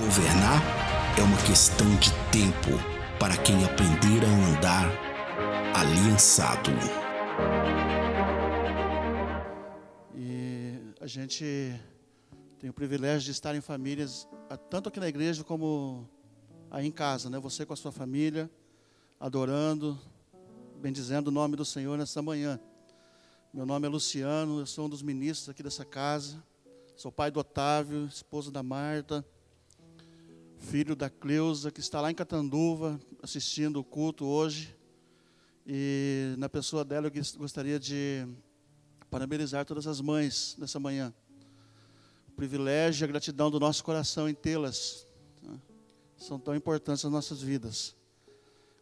Governar é uma questão de tempo para quem aprender a andar aliançado. E a gente tem o privilégio de estar em famílias, tanto aqui na igreja como aí em casa, né? Você com a sua família, adorando, bendizendo o nome do Senhor nessa manhã. Meu nome é Luciano, eu sou um dos ministros aqui dessa casa. Sou pai do Otávio, esposo da Marta, filho da Cleusa, que está lá em Catanduva, assistindo o culto hoje. E na pessoa dela eu gostaria de parabenizar todas as mães nessa manhã. O privilégio e a gratidão do nosso coração em tê-las, né? São tão importantes nas nossas vidas.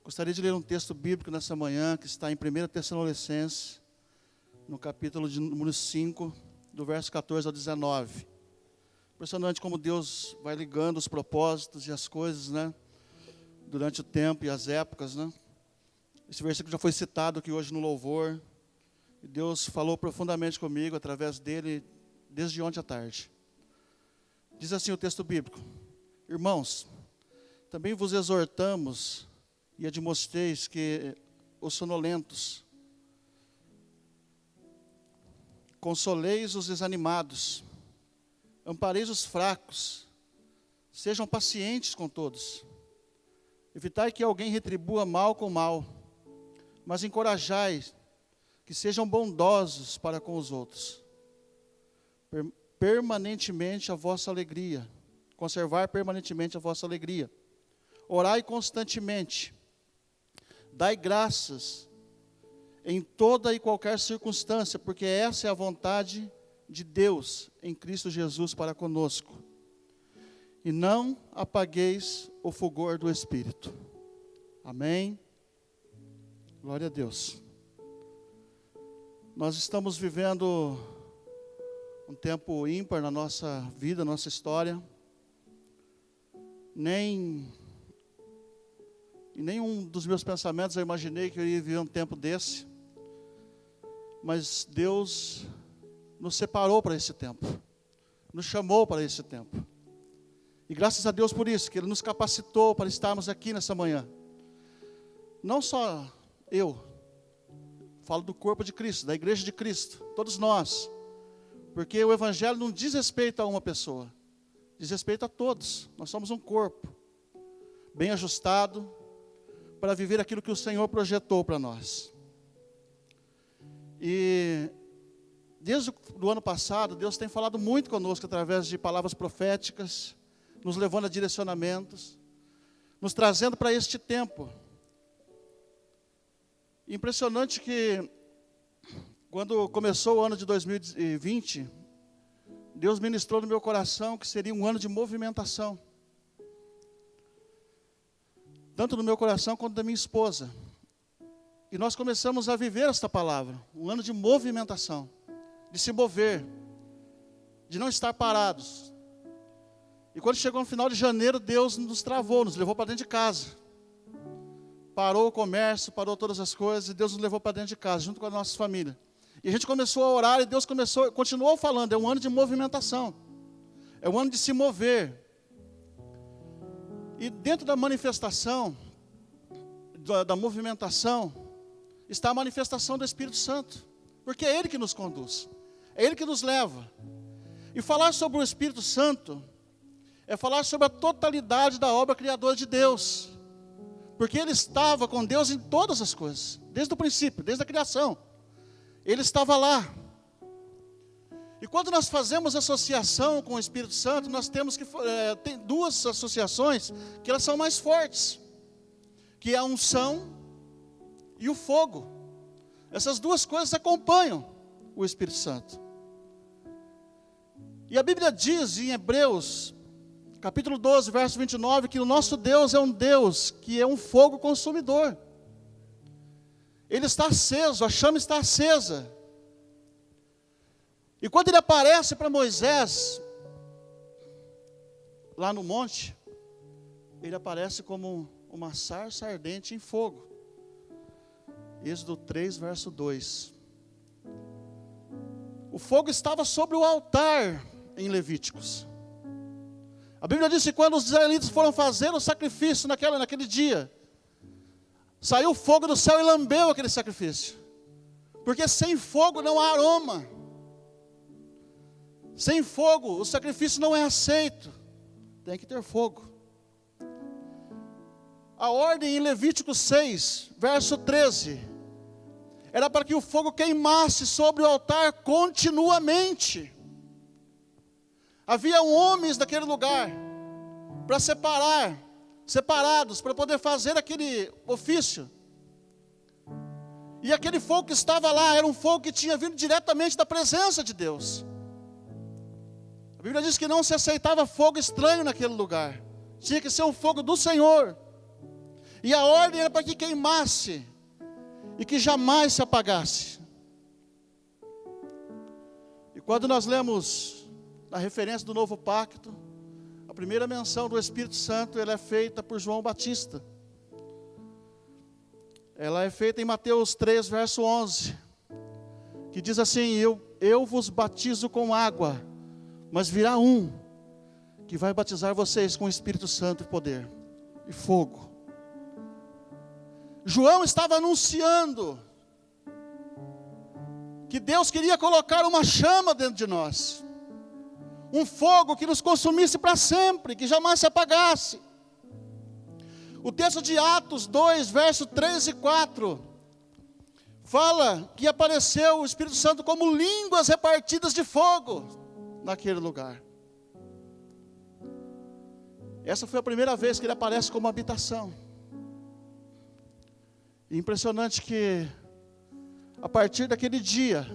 Gostaria de ler um texto bíblico nessa manhã, que está em 1 Tessalonicenses, no capítulo de número 5, do verso 14 ao 19. Impressionante como Deus vai ligando os propósitos e as coisas, né? Durante o tempo e as épocas, né? Esse versículo já foi citado aqui hoje no louvor. E Deus falou profundamente comigo através dele desde ontem à tarde. Diz assim o texto bíblico: Irmãos, também vos exortamos e admoesteis que os sonolentos, consoleis os desanimados, ampareis os fracos, sejam pacientes com todos. Evitai que alguém retribua mal com mal, mas encorajai que sejam bondosos para com os outros. Permanentemente a vossa alegria, conservar permanentemente a vossa alegria. Orai constantemente, dai graças em toda e qualquer circunstância, porque essa é a vontade de Deus em Cristo Jesus para conosco. E não apagueis o fulgor do Espírito. Amém? Glória a Deus. Nós estamos vivendo um tempo ímpar na nossa vida, nossa história. Em nenhum dos meus pensamentos eu imaginei que eu ia viver um tempo desse. Mas Deus nos separou para esse tempo, nos chamou para esse tempo. E graças a Deus por isso, que Ele nos capacitou para estarmos aqui nessa manhã. Não só eu, falo do corpo de Cristo, da igreja de Cristo, todos nós. Porque o Evangelho não diz respeito a uma pessoa, diz respeito a todos. Nós somos um corpo, bem ajustado, para viver aquilo que o Senhor projetou para nós. E desde o ano passado, Deus tem falado muito conosco através de palavras proféticas, nos levando a direcionamentos, nos trazendo para este tempo. Impressionante que, quando começou o ano de 2020, Deus ministrou no meu coração que seria um ano de movimentação. Tanto no meu coração quanto da minha esposa. E nós começamos a viver esta palavra, um ano de movimentação, de se mover, de não estar parados. E quando chegou no final de janeiro, Deus nos travou, nos levou para dentro de casa. Parou o comércio, parou todas as coisas, e Deus nos levou para dentro de casa, junto com a nossa família. E a gente começou a orar, e Deus continuou falando, é um ano de movimentação, é um ano de se mover. E dentro da manifestação, da movimentação, está a manifestação do Espírito Santo, porque é Ele que nos conduz, é Ele que nos leva. E falar sobre o Espírito Santo é falar sobre a totalidade da obra criadora de Deus, porque Ele estava com Deus em todas as coisas, desde o princípio, desde a criação, Ele estava lá. E quando nós fazemos associação com o Espírito Santo, nós temos que tem duas associações que elas são mais fortes, que é a unção e o fogo. Essas duas coisas acompanham o Espírito Santo. E a Bíblia diz em Hebreus, capítulo 12, verso 29, que o nosso Deus é um Deus que é um fogo consumidor. Ele está aceso, a chama está acesa. E quando ele aparece para Moisés, lá no monte, ele aparece como uma sarça ardente em fogo. Êxodo 3, verso 2. O fogo estava sobre o altar em Levíticos. A Bíblia diz que quando os israelitas foram fazer o sacrifício naquele dia, saiu fogo do céu e lambeu aquele sacrifício. Porque sem fogo não há aroma. Sem fogo o sacrifício não é aceito. Tem que ter fogo. A ordem em Levítico 6, verso 13, era para que o fogo queimasse sobre o altar continuamente. Havia homens naquele lugar para separados, para poder fazer aquele ofício. E aquele fogo que estava lá era um fogo que tinha vindo diretamente da presença de Deus. A Bíblia diz que não se aceitava fogo estranho naquele lugar. Tinha que ser um fogo do Senhor. E a ordem era para que queimasse e que jamais se apagasse. E quando nós lemos a referência do Novo Pacto, a primeira menção do Espírito Santo, ela é feita por João Batista. Ela é feita em Mateus 3, verso 11, que diz assim: eu vos batizo com água, mas virá um, que vai batizar vocês com o Espírito Santo e poder, e fogo. João estava anunciando que Deus queria colocar uma chama dentro de nós, um fogo que nos consumisse para sempre, que jamais se apagasse. O texto de Atos 2, verso 3 e 4, fala que apareceu o Espírito Santo como línguas repartidas de fogo naquele lugar. Essa foi a primeira vez que ele aparece como habitação. E impressionante que, a partir daquele dia,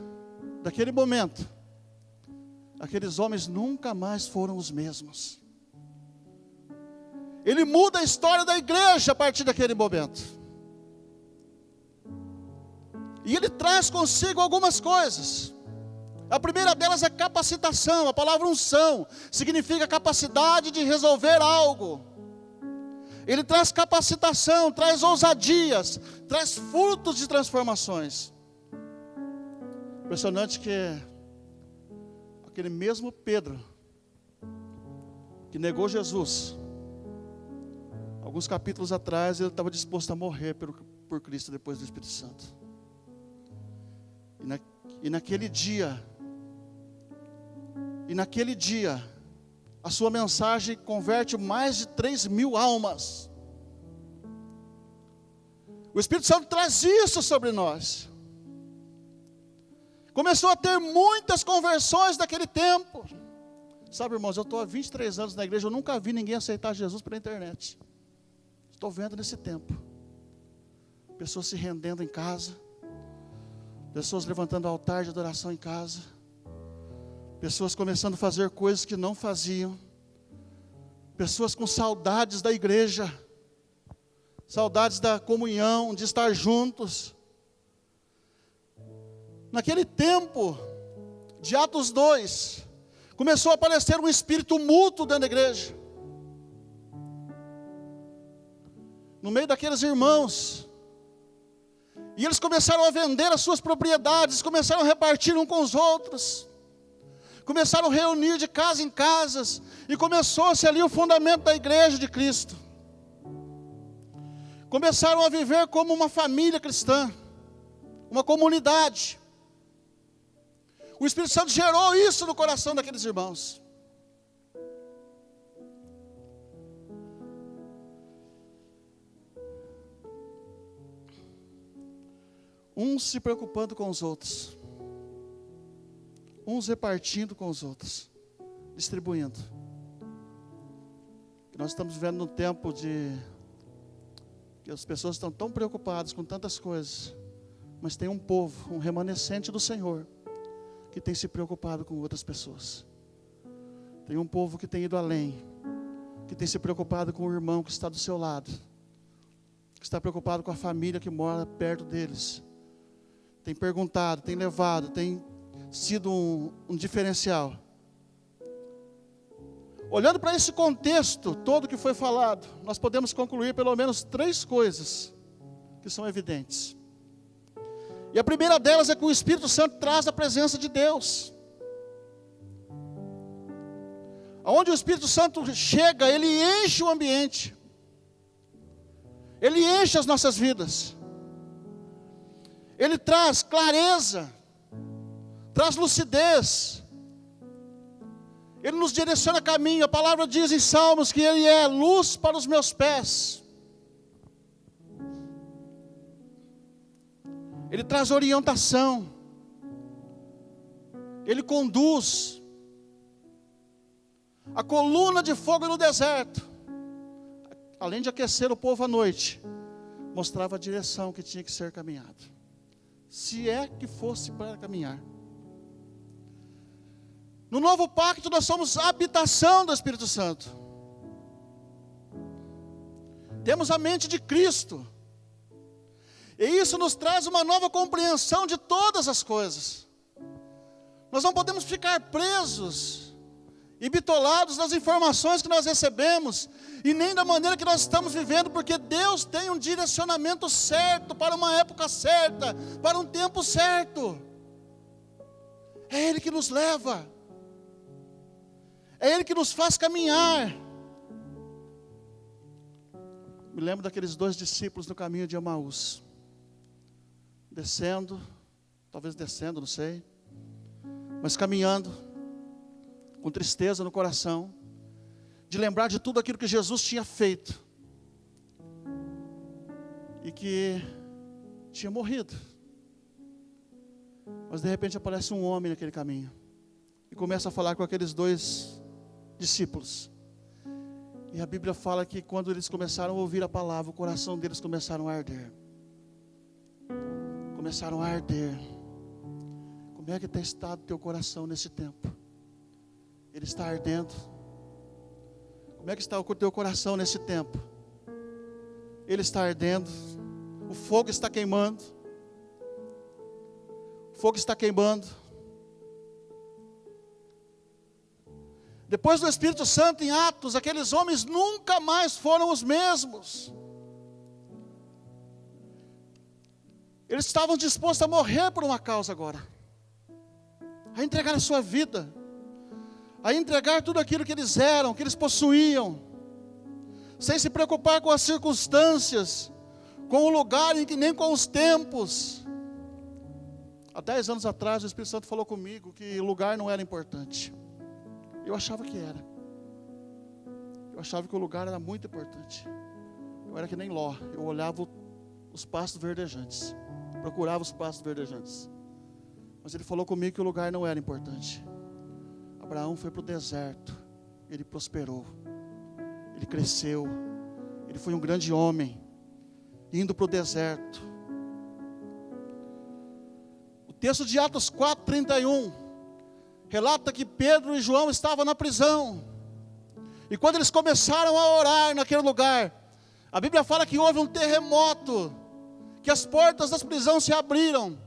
daquele momento, aqueles homens nunca mais foram os mesmos. Ele muda a história da igreja a partir daquele momento. E ele traz consigo algumas coisas. A primeira delas é capacitação. A palavra unção significa capacidade de resolver algo. Ele traz capacitação, traz ousadias, traz frutos de transformações. Impressionante que aquele mesmo Pedro que negou Jesus, alguns capítulos atrás, ele estava disposto a morrer por Cristo depois do Espírito Santo. E naquele dia, a sua mensagem converte mais de 3.000 almas. O Espírito Santo traz isso sobre nós. Começou a ter muitas conversões naquele tempo. Sabe, irmãos, eu estou há 23 anos na igreja, eu nunca vi ninguém aceitar Jesus pela internet. Estou vendo nesse tempo. Pessoas se rendendo em casa. Pessoas levantando altar de adoração em casa. Pessoas começando a fazer coisas que não faziam. Pessoas com saudades da igreja. Saudades da comunhão, de estar juntos. Naquele tempo de Atos 2, começou a aparecer um espírito mútuo dentro da igreja. No meio daqueles irmãos. E eles começaram a vender as suas propriedades, começaram a repartir uns com os outros. Começaram a reunir de casa em casas, e começou-se ali o fundamento da igreja de Cristo. Começaram a viver como uma família cristã, uma comunidade. O Espírito Santo gerou isso no coração daqueles irmãos. Uns se preocupando com os outros, uns repartindo com os outros, distribuindo. Nós estamos vivendo num tempo que as pessoas estão tão preocupadas com tantas coisas, mas tem um povo, um remanescente do Senhor, que tem se preocupado com outras pessoas. Tem um povo que tem ido além, que tem se preocupado com o irmão que está do seu lado, que está preocupado com a família que mora perto deles. Tem perguntado, tem levado, tem sido um diferencial. Olhando para esse contexto todo que foi falado, nós podemos concluir pelo menos 3 coisas que são evidentes. E a primeira delas é que o Espírito Santo traz a presença de Deus. Onde o Espírito Santo chega, ele enche o ambiente. Ele enche as nossas vidas. Ele traz clareza, traz lucidez. Ele nos direciona caminho. A palavra diz em Salmos que Ele é luz para os meus pés. Ele traz orientação. Ele conduz. A coluna de fogo no deserto, além de aquecer o povo à noite, mostrava a direção que tinha que ser caminhado, se é que fosse para caminhar. No novo pacto nós somos a habitação do Espírito Santo. Temos a mente de Cristo. E isso nos traz uma nova compreensão de todas as coisas. Nós não podemos ficar presos e bitolados nas informações que nós recebemos, e nem da maneira que nós estamos vivendo, porque Deus tem um direcionamento certo, para uma época certa, para um tempo certo. É Ele que nos leva, é Ele que nos faz caminhar. Me lembro daqueles 2 discípulos no caminho de Emaús, talvez descendo, não sei, mas caminhando, com tristeza no coração, de lembrar de tudo aquilo que Jesus tinha feito, e que tinha morrido. Mas de repente aparece um homem naquele caminho, e começa a falar com aqueles 2 discípulos, e a Bíblia fala que quando eles começaram a ouvir a palavra, o coração deles começaram a arder. Começaram a arder. Como é que está estado o teu coração nesse tempo? Ele está ardendo. Como é que está o teu coração nesse tempo? Ele está ardendo. O fogo está queimando. O fogo está queimando. Depois do Espírito Santo em Atos, aqueles homens nunca mais foram os mesmos. Eles estavam dispostos a morrer por uma causa agora, a entregar a sua vida, a entregar tudo aquilo que eles eram, que eles possuíam, sem se preocupar com as circunstâncias, com o lugar, nem com os tempos. Há 10 anos atrás o Espírito Santo falou comigo que o lugar não era importante. Eu achava que era. Eu achava que o lugar era muito importante. Eu era que nem Ló, eu olhava os pastos verdejantes, procurava os pastos verdejantes. Mas ele falou comigo que o lugar não era importante. Abraão foi para o deserto, ele prosperou, ele cresceu, ele foi um grande homem, indo para o deserto. O texto de Atos 4:31 relata que Pedro e João estavam na prisão, e quando eles começaram a orar naquele lugar, a Bíblia fala que houve um terremoto, que as portas das prisões se abriram,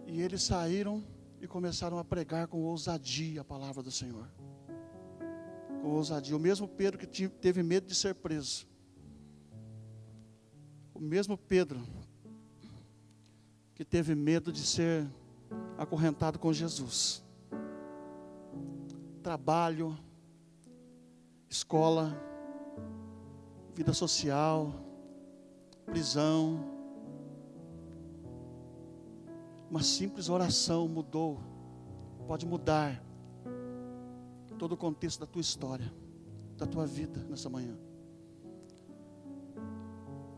e eles saíram e começaram a pregar com ousadia a palavra do Senhor. Com ousadia. O mesmo Pedro que teve medo de ser preso, o mesmo Pedro que teve medo de ser acorrentado com Jesus. Trabalho, escola, vida social, prisão. Uma simples oração pode mudar todo o contexto da tua história, da tua vida nessa manhã.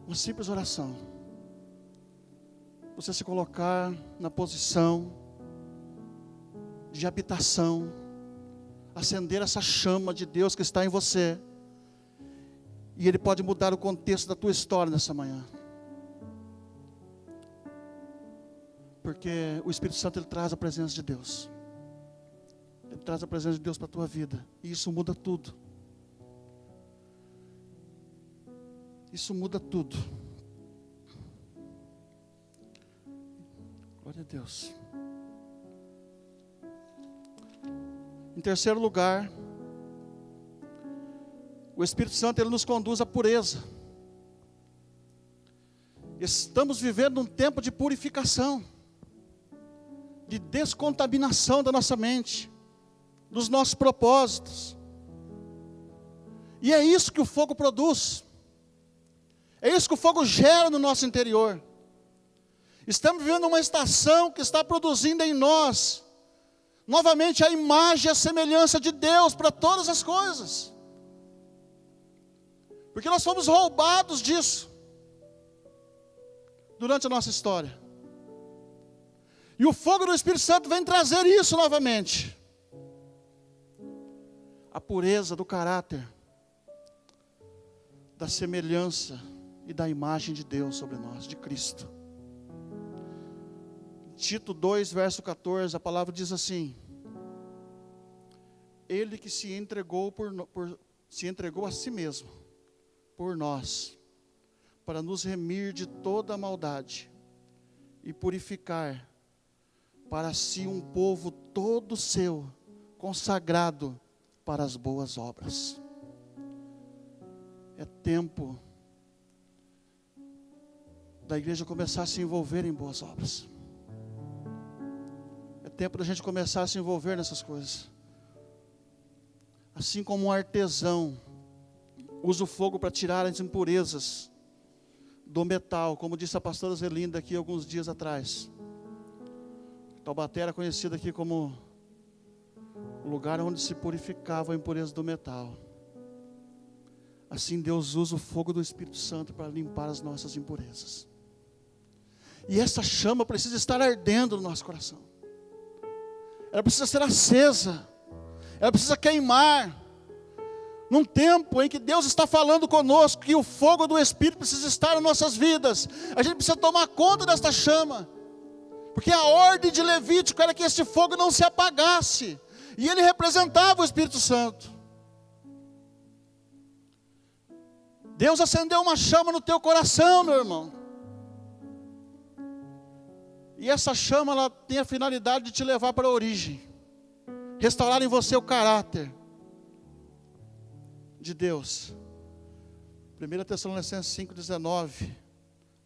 Uma simples oração. Você se colocar na posição de habitação, acender essa chama de Deus que está em você, e Ele pode mudar o contexto da tua história nessa manhã. Porque o Espírito Santo, ele traz a presença de Deus. Ele traz a presença de Deus para a tua vida. E isso muda tudo. Isso muda tudo. Glória a Deus. Em terceiro lugar, o Espírito Santo, ele nos conduz à pureza. Estamos vivendo um tempo de purificação, de descontaminação da nossa mente. dos nossos propósitos. E é isso que o fogo produz. É isso que o fogo gera no nosso interior. Estamos vivendo uma estação que está produzindo em nós, novamente, a imagem e a semelhança de Deus para todas as coisas. Porque nós fomos roubados disso durante a nossa história. E o fogo do Espírito Santo vem trazer isso novamente. A pureza do caráter, da semelhança e da imagem de Deus sobre nós, de Cristo. Tito 2, verso 14, a palavra diz assim: Ele que se entregou a si mesmo, por nós, para nos remir de toda a maldade e purificar para si um povo todo seu, consagrado para as boas obras. É tempo da igreja começar a se envolver em boas obras. É tempo da gente começar a se envolver nessas coisas. Assim como um artesão usa o fogo para tirar as impurezas do metal, como disse a pastora Zelinda aqui alguns dias atrás. Taubaté era conhecido aqui como o lugar onde se purificava a impureza do metal. Assim Deus usa o fogo do Espírito Santo para limpar as nossas impurezas. E essa chama precisa estar ardendo no nosso coração. Ela precisa ser acesa. Ela precisa queimar. Num tempo em que Deus está falando conosco que o fogo do Espírito precisa estar em nossas vidas, a gente precisa tomar conta desta chama. Porque a ordem de Levítico era que esse fogo não se apagasse. E ele representava o Espírito Santo. Deus acendeu uma chama no teu coração, meu irmão. E essa chama, ela tem a finalidade de te levar para a origem. Restaurar em você o caráter de Deus. 1 Tessalonicenses 5,19.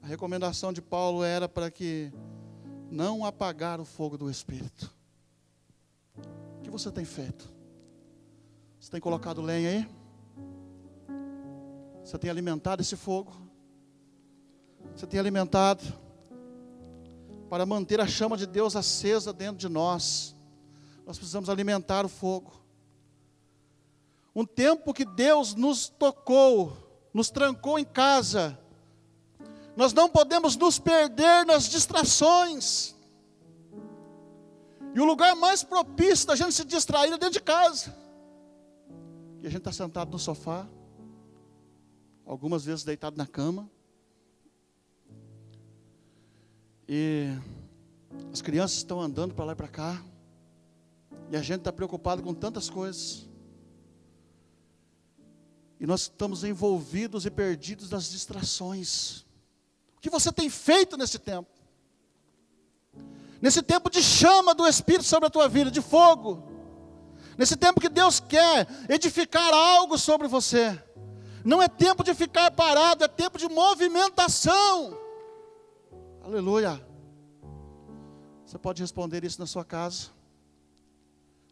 A recomendação de Paulo era para que não apagar o fogo do Espírito. O que você tem feito? Você tem colocado lenha aí? Você tem alimentado esse fogo? Você tem alimentado para manter a chama de Deus acesa dentro de nós. Nós precisamos alimentar o fogo. Um tempo que Deus nos tocou, nos trancou em casa. Nós não podemos nos perder nas distrações. E o lugar mais propício da gente se distrair é dentro de casa. E a gente está sentado no sofá, algumas vezes deitado na cama. E as crianças estão andando para lá e para cá. E a gente está preocupado com tantas coisas. E nós estamos envolvidos e perdidos nas distrações. O que você tem feito nesse tempo? Nesse tempo de chama do Espírito sobre a tua vida, de fogo. Nesse tempo que Deus quer edificar algo sobre você. Não é tempo de ficar parado, é tempo de movimentação. Aleluia. Você pode responder isso na sua casa.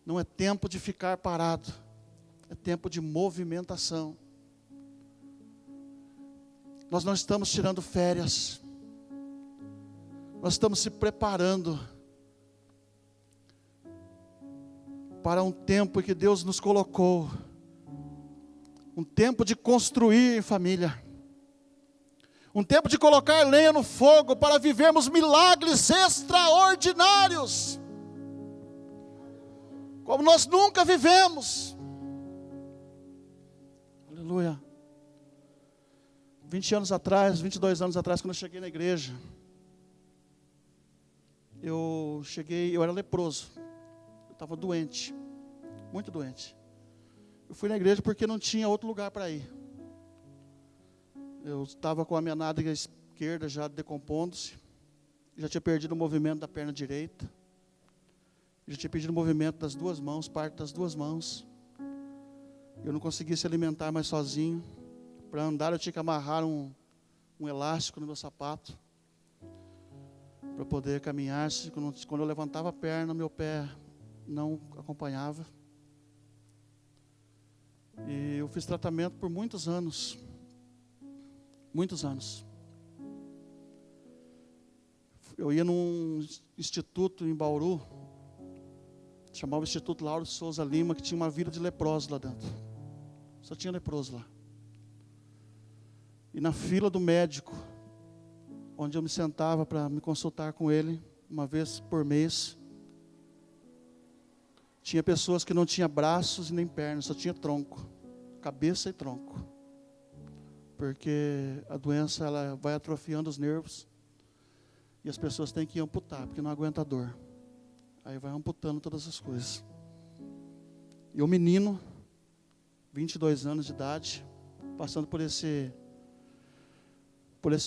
Não é tempo de ficar parado, é tempo de movimentação. Nós não estamos tirando férias. Nós estamos se preparando para um tempo em que Deus nos colocou. Um tempo de construir em família. Um tempo de colocar lenha no fogo para vivermos milagres extraordinários. Como nós nunca vivemos. Aleluia. 20 anos atrás, 22 anos atrás, quando eu cheguei na igreja, eu era leproso. Eu estava doente, muito doente. Eu fui na igreja porque não tinha outro lugar para ir. Eu estava com a minha nádega esquerda já decompondo-se. Já tinha perdido o movimento da perna direita. Já tinha perdido o movimento das duas mãos, parte das duas mãos. Eu não conseguia se alimentar mais sozinho. Para andar eu tinha que amarrar um elástico no meu sapato. Para poder caminhar. Quando eu levantava a perna, meu pé não acompanhava. fiz tratamento por muitos anos. Muitos anos. Eu ia num instituto em Bauru, chamava Instituto Lauro Souza Lima, que tinha uma vila de leprosos lá dentro. Só tinha leproso lá. E na fila do médico, onde eu me sentava para me consultar com ele, uma vez por mês, tinha pessoas que não tinham braços e nem pernas, só tinha tronco, cabeça e tronco. Porque a doença ela vai atrofiando os nervos e as pessoas têm que amputar, porque não aguenta a dor. Aí vai amputando todas as coisas. E o menino, 22 anos de idade, passando por esse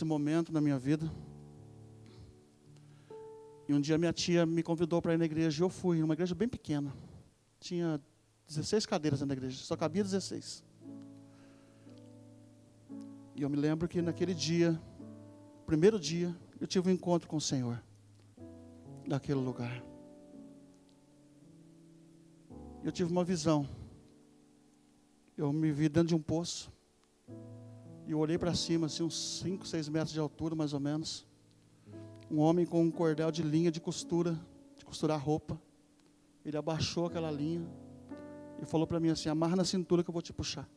momento na minha vida. E um dia minha tia me convidou para ir na igreja, e eu fui, uma igreja bem pequena. Tinha 16 cadeiras na igreja, só cabia 16. E eu me lembro que naquele dia, primeiro dia, eu tive um encontro com o Senhor, naquele lugar. Eu tive uma visão. Eu me vi dentro de um poço, e eu olhei para cima, assim, uns 5, 6 metros de altura, mais ou menos. Um homem com um cordel de linha de costurar roupa. Ele abaixou aquela linha e falou para mim assim: amarra na cintura que eu vou te puxar.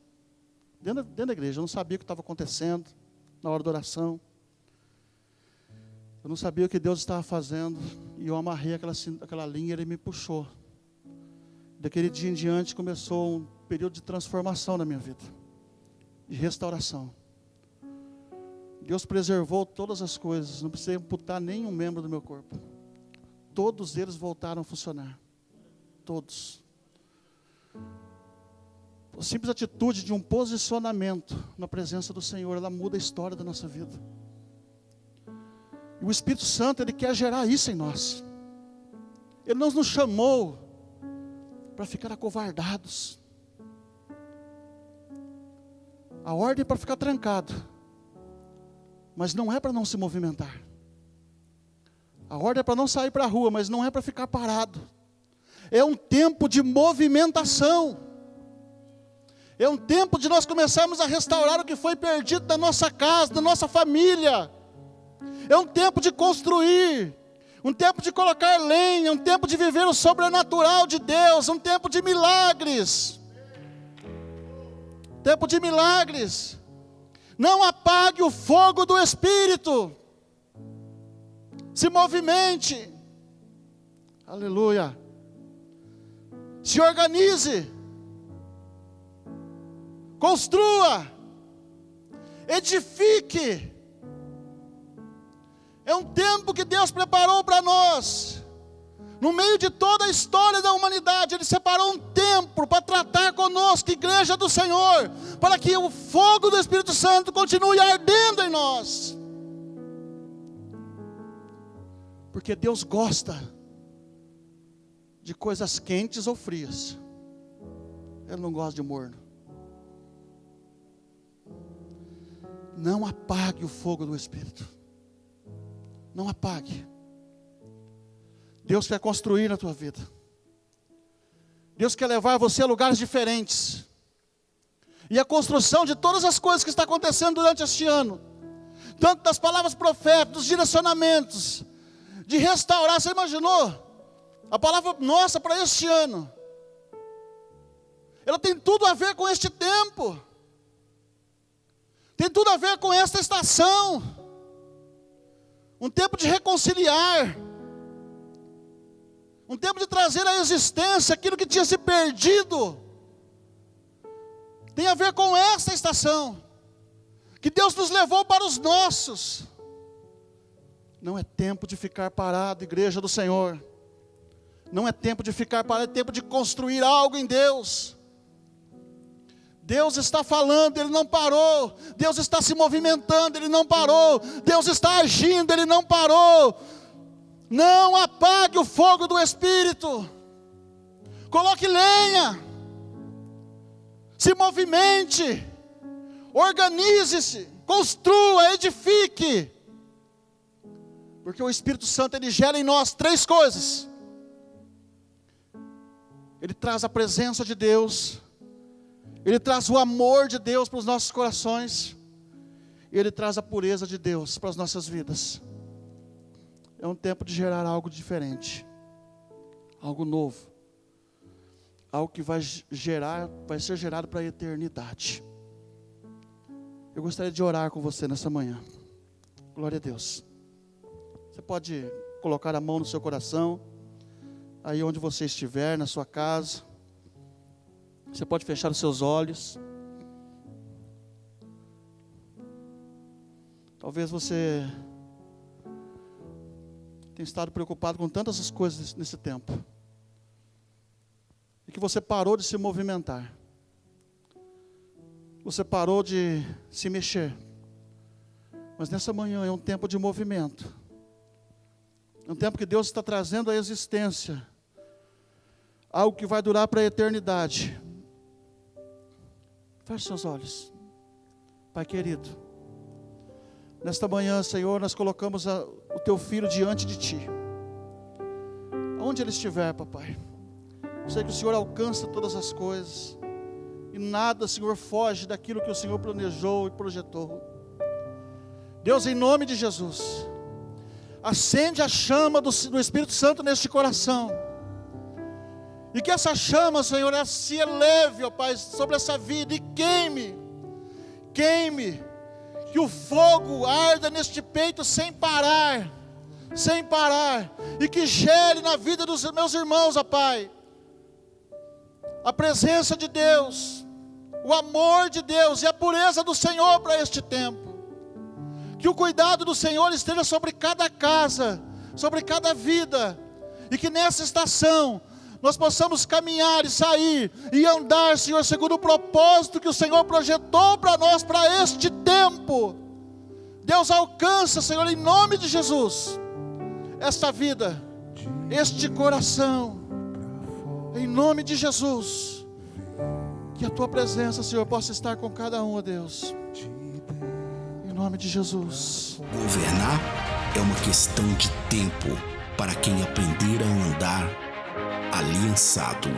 Dentro da igreja, eu não sabia o que estava acontecendo na hora da oração. Eu não sabia o que Deus estava fazendo. E eu amarrei aquela linha e ele me puxou. Daquele dia em diante começou um período de transformação na minha vida, de restauração. Deus preservou todas as coisas, não precisei amputar nenhum membro do meu corpo. Todos eles voltaram a funcionar. Todos. A simples atitude de um posicionamento na presença do Senhor, ela muda a história da nossa vida. E o Espírito Santo, Ele quer gerar isso em nós. Ele não nos chamou para ficar acovardados. A ordem é para ficar trancado, mas não é para não se movimentar. A ordem é para não sair para a rua, mas não é para ficar parado. É um tempo de movimentação. É um tempo de nós começarmos a restaurar o que foi perdido da nossa casa, da nossa família. É um tempo de construir, um tempo de colocar lenha, um tempo de viver o sobrenatural de Deus, um tempo de milagres. Tempo de milagres. Não apague o fogo do Espírito. Se movimente. Aleluia. Se organize. Construa. Edifique. É um tempo que Deus preparou para nós. No meio de toda a história da humanidade, Ele separou um tempo para tratar conosco, igreja do Senhor, para que o fogo do Espírito Santo continue ardendo em nós. Porque Deus gosta de coisas quentes ou frias. Ele não gosta de morno. Não apague o fogo do Espírito. Não apague. Deus quer construir na tua vida. Deus quer levar você a lugares diferentes. E a construção de todas as coisas que está acontecendo durante este ano, tanto das palavras proféticas, dos direcionamentos, de restaurar. Você imaginou? A palavra nossa para este ano, ela tem tudo a ver com este tempo. Tem tudo a ver com esta estação. Um tempo de reconciliar. Um tempo de trazer à existência aquilo que tinha se perdido. Tem a ver com esta estação. Que Deus nos levou para os nossos. Não é tempo de ficar parado, igreja do Senhor. Não é tempo de ficar parado, é tempo de construir algo em Deus. Deus está falando, Ele não parou. Deus está se movimentando, Ele não parou. Deus está agindo, Ele não parou. Não apague o fogo do Espírito. Coloque lenha. Se movimente. Organize-se. Construa, edifique. Porque o Espírito Santo, Ele gera em nós 3 coisas. Ele traz a presença de Deus. Ele traz o amor de Deus para os nossos corações. Ele traz a pureza de Deus para as nossas vidas. É um tempo de gerar algo diferente, algo novo, algo que vai ser gerado para a eternidade. Eu gostaria de orar com você nessa manhã. Glória a Deus. Você pode colocar a mão no seu coração, aí onde você estiver, na sua casa. Você pode fechar os seus olhos. Talvez você tenha estado preocupado com tantas as coisas nesse tempo, e que você parou de se movimentar. Você parou de se mexer. Mas nessa manhã é um tempo de movimento. É um tempo que Deus está trazendo à existência algo que vai durar para a eternidade. Feche seus olhos. Pai querido, nesta manhã, Senhor, nós colocamos o Teu Filho diante de Ti. Onde Ele estiver, Papai. Eu sei que o Senhor alcança todas as coisas. E nada, Senhor, foge daquilo que o Senhor planejou e projetou. Deus, em nome de Jesus, acende a chama do Espírito Santo neste coração. E que essa chama, Senhor, se eleve, ó Pai, sobre essa vida e queime. Que o fogo arda neste peito sem parar. E que gere na vida dos meus irmãos, ó Pai, a presença de Deus, o amor de Deus e a pureza do Senhor para este tempo. Que o cuidado do Senhor esteja sobre cada casa, sobre cada vida, e que nessa estação nós possamos caminhar e sair e andar, Senhor, segundo o propósito que o Senhor projetou para nós, para este tempo. Deus, alcança, Senhor, em nome de Jesus, esta vida, este coração, em nome de Jesus. Que a Tua presença, Senhor, possa estar com cada um, ó Deus, em nome de Jesus. Governar é uma questão de tempo para quem aprender a andar aliançado.